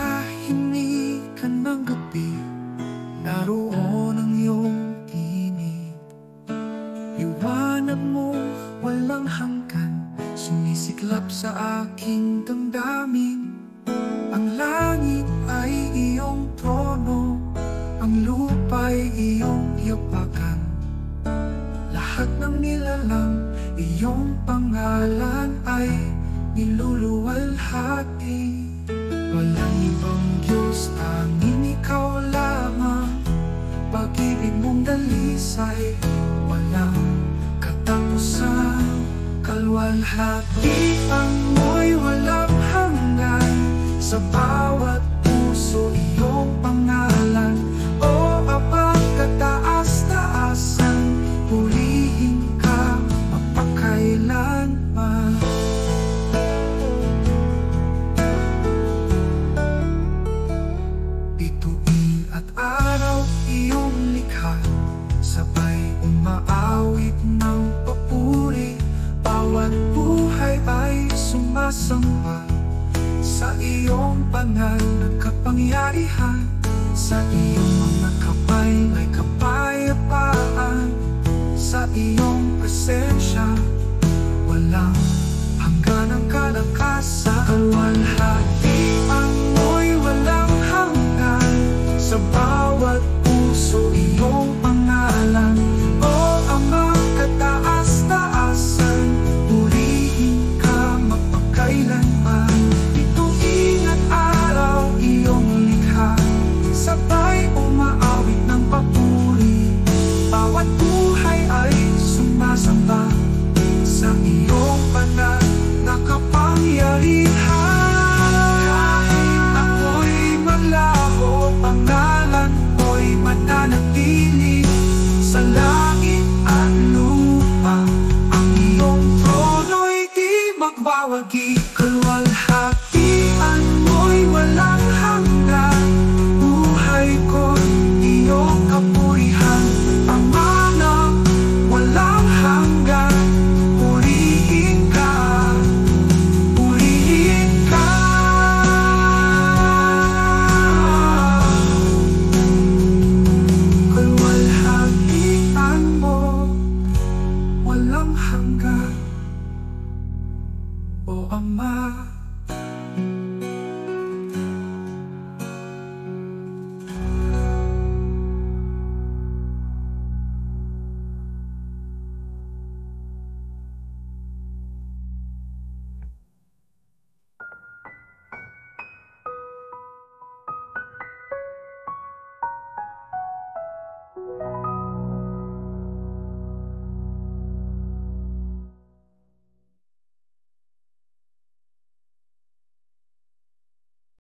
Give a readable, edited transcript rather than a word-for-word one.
katahimikan ng gabi, naroon ang iyong tinig. Liwanag mo walang hanggan, sumisiklap sa aking damdamin. Ang langit ay iyong trono, ang lupa'y iyong yapakan. Lahat ng nilalang, iyong pangalan ay niluluwalhati. Walang ibang Diyos, tanging ikaw lamang. Pag-ibig mong dalisay, walang katapusan. Kalwalhatian mo'y walang hanggan, sa bawat puso iyong pangalan. O Ama, kataas-taasan, purihin ka mapakailanman. Bituin at araw iyong likha, sabay umaawit ng papuri. Bawat buhay ay sumasamba sa iyong banal na kapangyarihan. Sa iyong mga kamay ay kapayapaan, sa iyong presensya walang hanggan ang kalakasan. Kalwalhati